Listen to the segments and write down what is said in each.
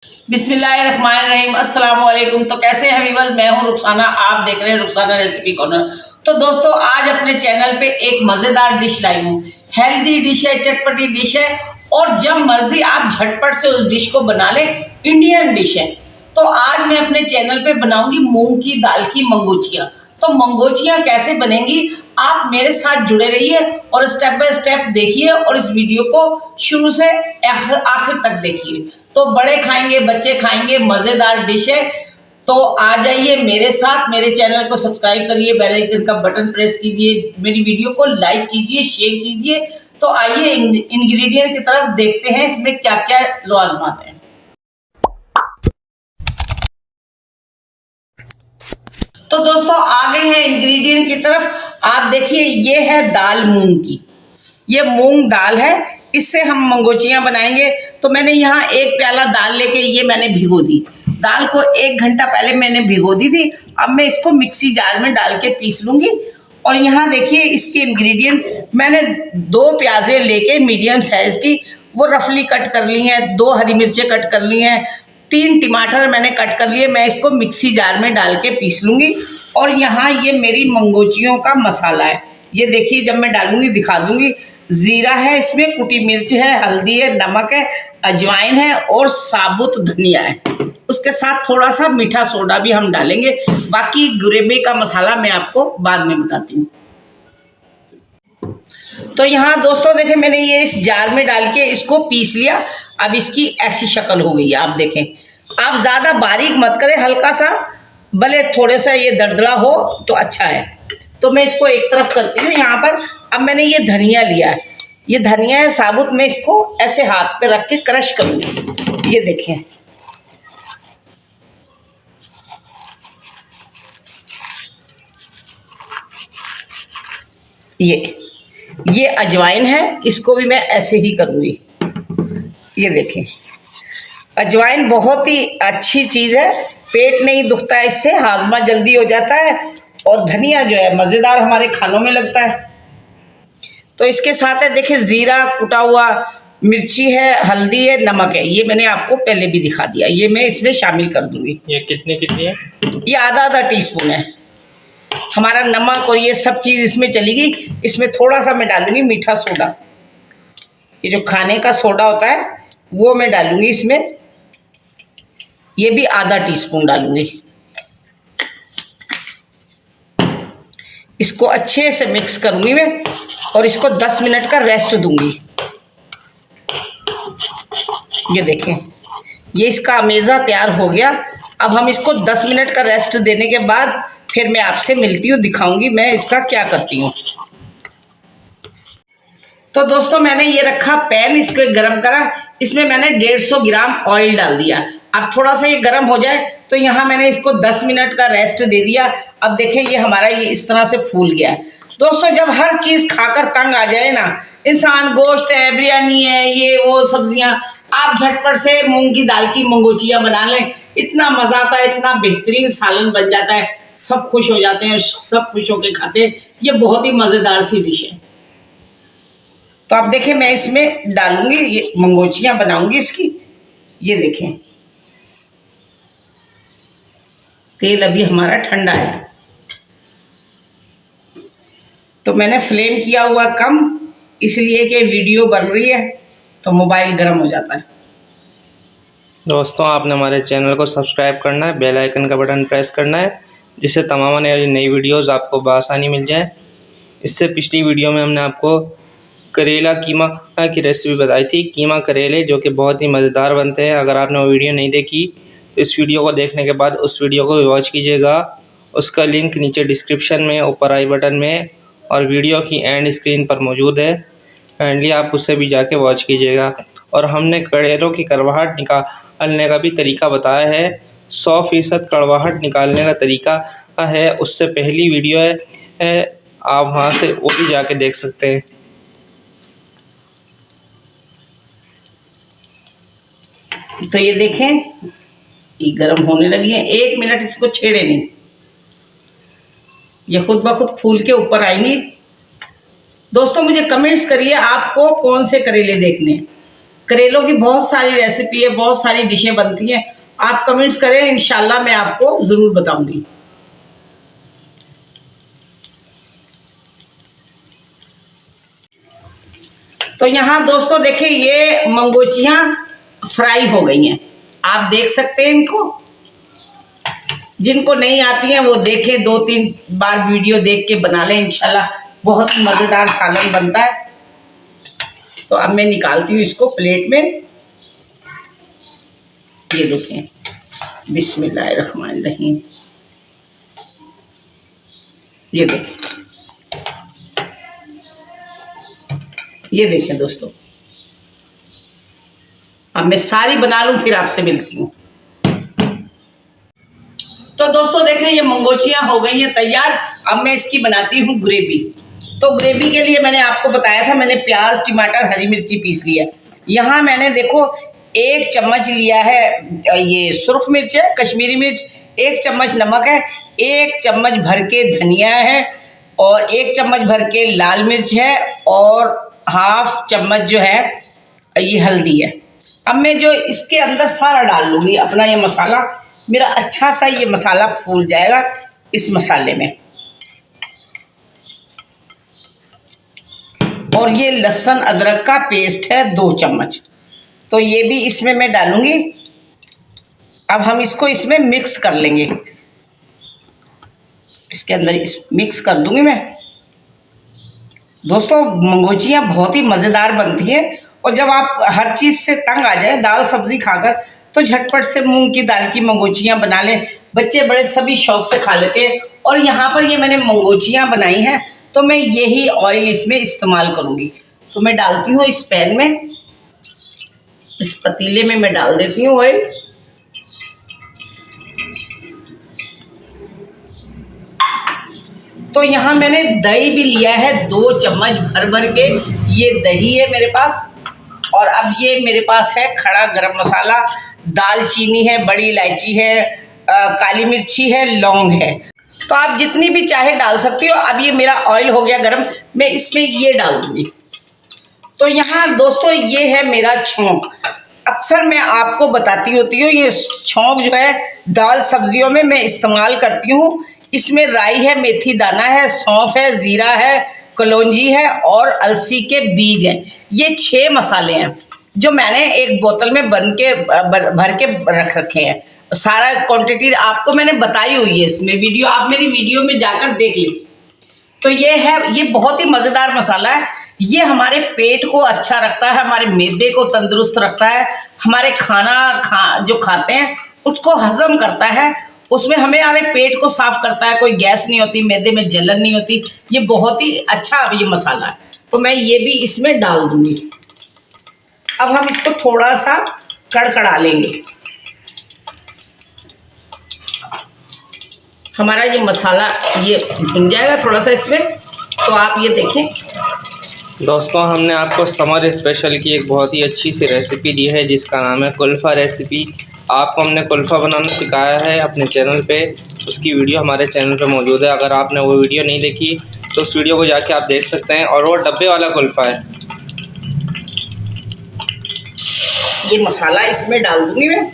बिस्मिल्लाहिर्रहमानिर्रहीम, अस्सलाम वालेकुम। तो कैसे हैं व्यूअर्स, मैं हूं रुखसाना, आप देख रहे हैं रुखसाना रेसिपी कॉर्नर। तो दोस्तों, आज अपने चैनल पे एक मज़ेदार डिश लाई हूँ। हेल्दी डिश है, चटपटी डिश है और जब मर्जी आप झटपट से उस डिश को बना लें। इंडियन डिश है। तो आज मैं अपने चैनल पे बनाऊंगी मूंग की दाल की मंगोचियाँ। तो मंगोचियाँ कैसे बनेंगी, आप मेरे साथ जुड़े रहिए और स्टेप बाय स्टेप देखिए और इस वीडियो को शुरू से आखिर तक देखिए। तो बड़े खाएंगे, बच्चे खाएंगे, मजेदार डिश है। तो आ जाइए मेरे साथ, मेरे चैनल को सब्सक्राइब करिए, बेल आइकन का बटन प्रेस कीजिए, मेरी वीडियो को लाइक कीजिए, शेयर कीजिए। तो आइए इंग्रेडिएंट की तरफ देखते हैं, इसमें क्या क्या लाजमात है। तो दोस्तों, आ गए हैं इंग्रेडिएंट की तरफ। आप देखिए, ये है दाल मूंग की। ये मूंग दाल है, इससे हम मंगोचियाँ बनाएंगे। तो मैंने यहाँ एक प्याला दाल लेके ये मैंने भिगो दी। दाल को 1 घंटा पहले मैंने भिगो दी थी। अब मैं इसको मिक्सी जार में डाल के पीस लूँगी। और यहाँ देखिए इसके इंग्रेडिएंट, मैंने 2 प्याज़ें लेके मीडियम साइज़ की, वो रफली कट कर ली हैं। 2 हरी मिर्चें कट कर ली हैं। 3 टमाटर मैंने कट कर लिए। मैं इसको मिक्सी जार में डाल के पीस लूँगी। और यहाँ ये मेरी मंगोचियों का मसाला है। ये देखिए, जब मैं डालूंगी दिखा दूंगी। जीरा है, इसमें कुटी मिर्च है, हल्दी है, नमक है, अजवाइन है और साबुत धनिया है। उसके साथ थोड़ा सा मीठा सोडा भी हम डालेंगे। बाकी ग्रेवी का मसाला मैं आपको बाद में बताती हूँ। तो यहाँ दोस्तों देखें, मैंने ये इस जार में डाल के इसको पीस लिया। अब इसकी ऐसी शक्ल हो गई है, आप देखें। आप ज़्यादा बारीक मत करें, हल्का सा, भले थोड़ा सा ये दरदरा हो तो अच्छा है। तो मैं इसको एक तरफ करती हूँ यहाँ पर। अब मैंने ये धनिया लिया है, ये धनिया है साबुत। मैं इसको ऐसे हाथ पे रख के क्रश करूँगी। ये देखें, ये अजवाइन है, इसको भी मैं ऐसे ही करूँगी। ये देखें, अजवाइन बहुत ही अच्छी चीज़ है, पेट नहीं दुखता है इससे, हाजमा जल्दी हो जाता है। और धनिया जो है मज़ेदार हमारे खानों में लगता है। तो इसके साथ है, देखिए, जीरा कुटा हुआ, मिर्ची है, हल्दी है, नमक है। ये मैंने आपको पहले भी दिखा दिया। ये मैं इसमें शामिल कर दूंगी। ये कितनी कितनी है? ये आधा टीस्पून है हमारा नमक, और ये सब चीज़ इसमें चलेगी। इसमें थोड़ा सा मैं डालूंगी मीठा सोडा, ये जो खाने का सोडा होता है वो मैं डालूंगी इसमें। ये भी आधा टीस्पून डालूंगी। इसको अच्छे से मिक्स करूंगी मैं और इसको 10 मिनट का रेस्ट दूंगी। ये देखें, ये इसका अमेज़ा तैयार हो गया। अब हम इसको 10 मिनट का रेस्ट देने के बाद फिर मैं आपसे मिलती हूँ, दिखाऊंगी मैं इसका क्या करती हूँ। तो दोस्तों, मैंने ये रखा पैन, इसको गरम करा। इसमें मैंने 150 ग्राम ऑयल डाल दिया। अब थोड़ा सा ये गर्म हो जाए तो यहाँ मैंने इसको 10 मिनट का रेस्ट दे दिया। अब देखें, ये हमारा ये इस तरह से फूल गया है। दोस्तों, जब हर चीज़ खाकर तंग आ जाए ना इंसान, गोश्त है, बिरयानी है, ये वो सब्जियां, आप झटपट से मूंग की दाल की मंगोचियाँ बना लें। इतना मज़ा आता है, इतना बेहतरीन सालन बन जाता है, सब खुश हो जाते हैं, सब खुश होकर खाते हैं। ये बहुत ही मज़ेदार सी डिश है। तो आप देखें, मैं इसमें डालूंगी, ये मंगोचियाँ बनाऊंगी इसकी। ये देखें, तेल अभी हमारा ठंडा है, तो मैंने फ्लेम किया हुआ कम, इसलिए कि वीडियो बन रही है तो मोबाइल गर्म हो जाता है। दोस्तों, आपने हमारे चैनल को सब्सक्राइब करना है, बेल आइकन का बटन प्रेस करना है, जिससे तमाम नई वीडियोस आपको बआसानी मिल जाए। इससे पिछली वीडियो में हमने आपको करेला कीमा की रेसिपी बताई थी, कीमा करेले, जो कि बहुत ही मज़ेदार बनते हैं। अगर आपने वो वीडियो नहीं देखी तो इस वीडियो को देखने के बाद उस वीडियो को वॉच कीजिएगा। उसका लिंक नीचे डिस्क्रिप्शन में, ऊपर आई बटन में और वीडियो की एंड स्क्रीन पर मौजूद है। काइंडली आप उससे भी जाके वॉच कीजिएगा। और हमने करेलों की कड़वाहट निकालने का भी तरीका बताया है। 100% कड़वाहट निकालने का तरीका है, उससे पहली वीडियो है, आप वहाँ से वो भी जाके देख सकते हैं। तो ये देखें, ये गर्म होने लगी है। 1 मिनट इसको छेड़े नहीं, ये खुद ब खुद फूल के ऊपर आएंगी। दोस्तों, मुझे कमेंट्स करिए आपको कौन से करेले देखने हैं। करेलों की बहुत सारी रेसिपी है, बहुत सारी डिशें बनती हैं। आप कमेंट्स करें, इंशाल्लाह मैं आपको ज़रूर बताऊंगी। तो यहाँ दोस्तों देखिए, ये मंगोचियाँ फ्राई हो गई हैं। आप देख सकते हैं इनको। जिनको नहीं आती हैं वो देखें, 2-3 बार वीडियो देख के बना लें, इंशाल्लाह बहुत मज़ेदार सालन बनता है। तो अब मैं निकालती हूँ इसको प्लेट में। ये देखें, बिस्मिल्लाहिर्रहमानिर्रहीम। ये देखें, ये देखें दोस्तों। अब मैं सारी बना लूं, फिर आपसे मिलती हूँ। तो दोस्तों देखें, ये मंगोचियाँ हो गई हैं तैयार। अब मैं इसकी बनाती हूँ ग्रेवी। तो ग्रेवी के लिए मैंने आपको बताया था, मैंने प्याज, टमाटर, हरी मिर्ची पीस लिया। यहाँ मैंने देखो 1 चम्मच लिया है, ये सुर्ख मिर्च है, कश्मीरी मिर्च, 1 चम्मच नमक है, 1 चम्मच भर के धनिया है, और 1 चम्मच भर के लाल मिर्च है, और हाफ चम्मच जो है ये हल्दी है। अब मैं जो इसके अंदर सारा डाल लूँगी अपना ये मसाला। मेरा अच्छा सा ये मसाला फूल जाएगा इस मसाले में। और ये लहसुन अदरक का पेस्ट है 2 चम्मच, तो ये भी इसमें मैं डालूंगी। अब हम इसको इसमें मिक्स कर लेंगे, इसके अंदर इस मिक्स कर दूंगी मैं। दोस्तों मंगोचियाँ बहुत ही मज़ेदार बनती हैं, और जब आप हर चीज़ से तंग आ जाए दाल सब्ज़ी खाकर, तो झटपट से मूंग की दाल की मंगोचियाँ बना लें। बच्चे बड़े सभी शौक से खा लेते हैं। और यहाँ पर ये मैंने मंगोचियाँ बनाई हैं, तो मैं यही ऑयल इसमें इस्तेमाल करूँगी। तो मैं डालती हूँ इस पैन में, इस पतीले में मैं डाल देती हूँ ऑयल। तो यहाँ मैंने दही भी लिया है 2 चम्मच भर भर के, ये दही है मेरे पास। और अब ये मेरे पास है खड़ा गरम मसाला, दालचीनी है, बड़ी इलायची है, काली मिर्ची है, लौंग है। तो आप जितनी भी चाहे डाल सकती हो। अब ये मेरा ऑयल हो गया गरम, मैं इसमें ये डाल दूँगी। तो यहाँ दोस्तों ये है मेरा छौंक। अक्सर मैं आपको बताती होती हूँ, ये छौंक जो है दाल सब्जियों में मैं इस्तेमाल करती हूँ। इसमें राई है, मेथी दाना है, सौंफ है, ज़ीरा है, कलौंजी है, और अलसी के बीज हैं। ये 6 मसाले हैं जो मैंने एक बोतल में भर के रख रखे हैं। सारा क्वांटिटी आपको मैंने बताई हुई है इसमें वीडियो, आप मेरी वीडियो में जाकर देख लें। तो ये है, ये बहुत ही मज़ेदार मसाला है। ये हमारे पेट को अच्छा रखता है, हमारे मैदे को तंदुरुस्त रखता है, हमारे जो खाते हैं उसको हजम करता है, उसमें हमारे पेट को साफ करता है, कोई गैस नहीं होती, मैदे में जलन नहीं होती। ये बहुत ही अच्छा ये मसाला है। तो मैं ये भी इसमें डाल दूंगी। अब हम इसको थोड़ा सा कड़कड़ा लेंगे। हमारा ये मसाला ये भुन जाएगा थोड़ा सा इसमें। तो आप ये देखें दोस्तों, हमने आपको समर स्पेशल की एक बहुत ही अच्छी सी रेसिपी दी है जिसका नाम है कुल्फ़ा रेसिपी। आपको हमने कुल्फ़ा बनाना सिखाया है अपने चैनल पे, उसकी वीडियो हमारे चैनल पे मौजूद है। अगर आपने वो वीडियो नहीं देखी तो उस वीडियो को जाके आप देख सकते हैं। और वो डब्बे वाला कुल्फ़ा है। ये मसाला इसमें डाल दूंगी मैं।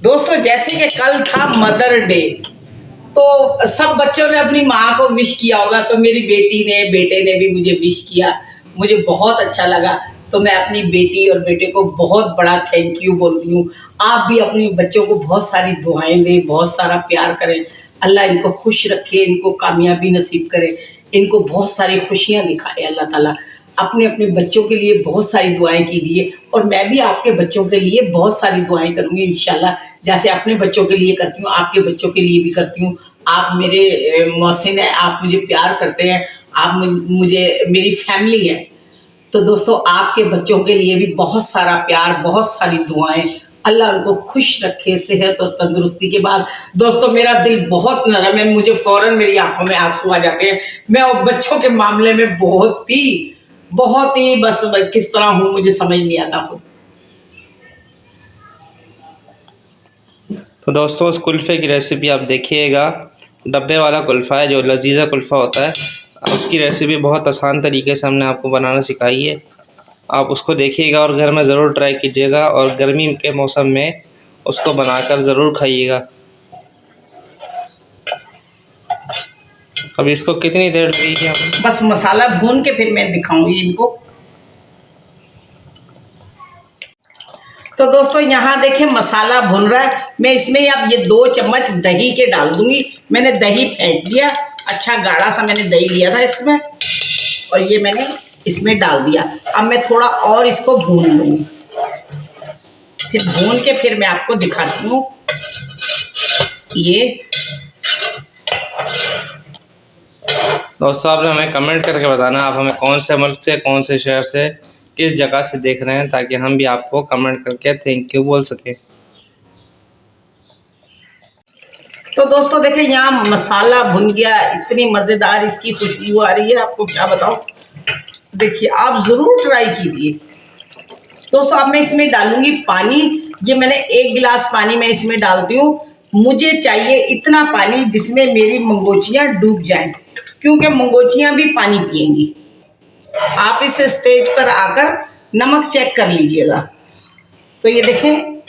दोस्तों जैसे कि कल था मदर डे, तो सब बच्चों ने अपनी माँ को विश किया होगा। तो मेरी बेटी ने, बेटे ने भी मुझे विश किया, मुझे बहुत अच्छा लगा। तो मैं अपनी बेटी और बेटे को बहुत बड़ा थैंक यू बोलती हूँ। आप भी अपने बच्चों को बहुत सारी दुआएं दें, बहुत सारा प्यार करें। अल्लाह इनको खुश रखे, इनको कामयाबी नसीब करे, इनको बहुत सारी खुशियाँ दिखाए अल्लाह ताला। अपने अपने बच्चों के लिए बहुत सारी दुआएं कीजिए, और मैं भी आपके बच्चों के लिए बहुत सारी दुआएं करूँगी इंशाल्लाह। जैसे अपने बच्चों के लिए करती हूँ, आपके बच्चों के लिए भी करती हूँ। आप मेरे मोहसिन हैं, आप मुझे प्यार करते हैं, आप मुझे, मेरी फैमिली है। तो दोस्तों आपके बच्चों के लिए भी बहुत सारा प्यार, बहुत सारी दुआएं। अल्लाह उनको खुश रखे, सेहत और तंदुरुस्ती के बाद। दोस्तों मेरा दिल बहुत नरम है, मुझे फ़ौरन मेरी आंखों में आंसू आ जाते हैं। मैं और बच्चों के मामले में बहुत ही बस किस तरह हूँ मुझे समझ नहीं आता खुद। तो दोस्तों उस कुल्फ़े की रेसिपी आप देखिएगा, डब्बे वाला कुल्फ़ा है, जो लजीज़ा कुल्फ़ा होता है, उसकी रेसिपी बहुत आसान तरीके से हमने आपको बनाना सिखाई है। आप उसको देखिएगा और घर में ज़रूर ट्राई कीजिएगा और गर्मी के मौसम में उसको बनाकर ज़रूर खाइएगा। अब इसको कितनी देर लगेगी हमें? बस मसाला भून के फिर मैं दिखाऊंगी इनको। तो दोस्तों यहाँ देखिए मसाला भुन रहा है। मैं इसमें अब ये 2 चम्मच दही के डाल दूंगी। मैंने दही फेंट लिया, अच्छा गाढ़ा सा मैंने दही लिया था इसमें, और ये मैंने इसमें डाल दिया। अब मैं थोड़ा और इसको भून लूँगी, फिर भून के फिर मैं आपको दिखाती हूँ। ये दोस्तों आपने हमें कमेंट करके बताना आप हमें कौन से मुल्क से, कौन से शहर से, किस जगह से देख रहे हैं, ताकि हम भी आपको कमेंट करके थैंक यू बोल सकें। तो दोस्तों देखिए यहाँ मसाला भुन गया, इतनी मज़ेदार इसकी खुशबू आ रही है, आपको क्या बताऊँ। देखिए आप ज़रूर ट्राई कीजिए। दोस्तों अब मैं इसमें डालूंगी पानी। ये मैंने 1 गिलास पानी मैं इसमें डालती हूँ। मुझे चाहिए इतना पानी जिसमें मेरी मंगोचियाँ डूब जाएं, क्योंकि मंगोचियाँ भी पानी पिएंगी। आप इस स्टेज पर आकर नमक चेक कर लीजिएगा। तो ये देखें,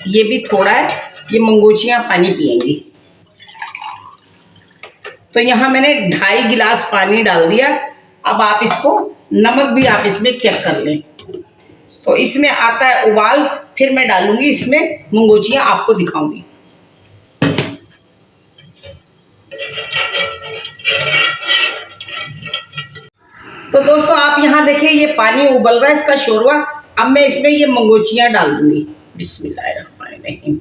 ये भी थोड़ा है, ये मंगोचियाँ पानी पिएंगी। तो यहाँ मैंने 2.5 गिलास पानी डाल दिया। अब आप इसको नमक भी आप इसमें चेक कर लें। तो इसमें आता है उबाल, फिर मैं डालूंगी इसमें मंगोचियाँ, आपको दिखाऊंगी। तो दोस्तों आप यहाँ देखिए ये पानी उबल रहा है, इसका शोरबा। अब मैं इसमें ये मंगोचियाँ डाल दूंगी। बिस्मिल्लाहिर्रहमानिर्रहीम।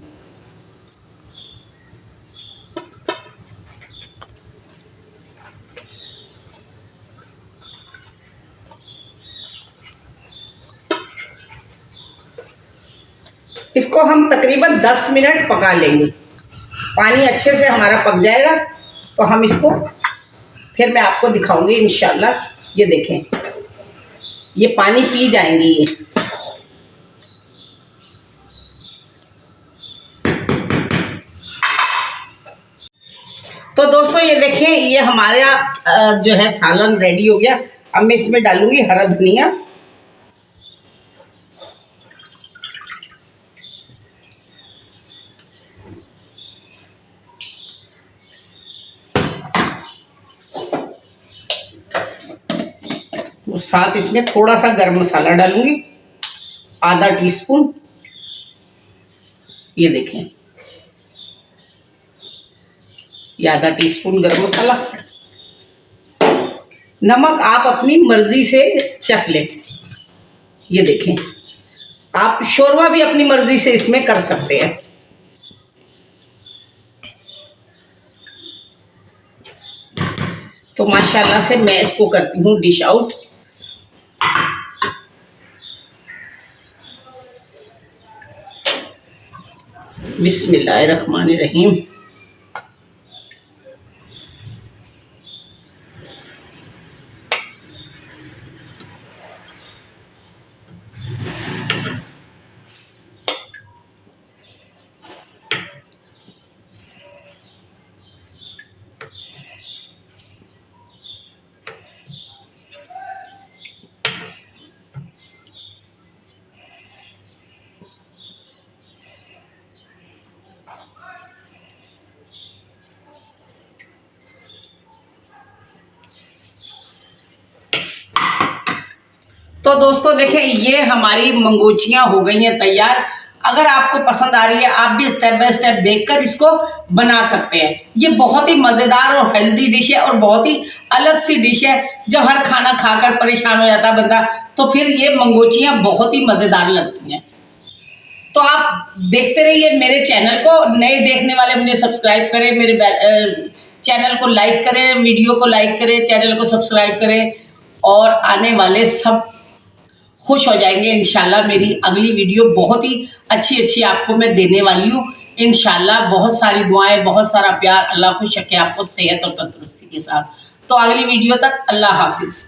इसको हम तकरीबन 10 मिनट पका लेंगे। पानी अच्छे से हमारा पक जाएगा तो हम इसको फिर मैं आपको दिखाऊंगी इंशाल्लाह। ये देखें, ये पानी पी जाएंगी ये। तो दोस्तों ये देखें, ये हमारा जो है सालन रेडी हो गया। अब मैं इसमें डालूंगी हरा धनिया। और साथ इसमें थोड़ा सा गरम मसाला डालूंगी, आधा टीस्पून। ये देखें, ये आधा टीस्पून गरम मसाला। नमक आप अपनी मर्जी से चख लें। ये देखें, आप शोरबा भी अपनी मर्जी से इसमें कर सकते हैं। तो माशाल्लाह से मैं इसको करती हूँ डिश आउट। बिस्मिल्लाहिर्रहमानिर्रहीम। तो दोस्तों देखें, ये हमारी मंगोचियाँ हो गई हैं तैयार। अगर आपको पसंद आ रही है, आप भी स्टेप बाय स्टेप देखकर इसको बना सकते हैं। ये बहुत ही मज़ेदार और हेल्दी डिश है और बहुत ही अलग सी डिश है। जब हर खाना खाकर परेशान हो जाता है बंदा, तो फिर ये मंगोचियाँ बहुत ही मज़ेदार लगती हैं। तो आप देखते रहिए मेरे चैनल को। नए देखने वाले मुझे सब्सक्राइब करें, मेरे चैनल को लाइक करें, वीडियो को लाइक करें, चैनल को सब्सक्राइब करें, और आने वाले सब खुश हो जाएंगे इंशाल्लाह। मेरी अगली वीडियो बहुत ही अच्छी आपको मैं देने वाली हूँ इंशाल्लाह। बहुत सारी दुआएं, बहुत सारा प्यार। अल्लाह खुश रखे आपको सेहत और तंदुरुस्ती के साथ। तो अगली वीडियो तक अल्लाह हाफिज़।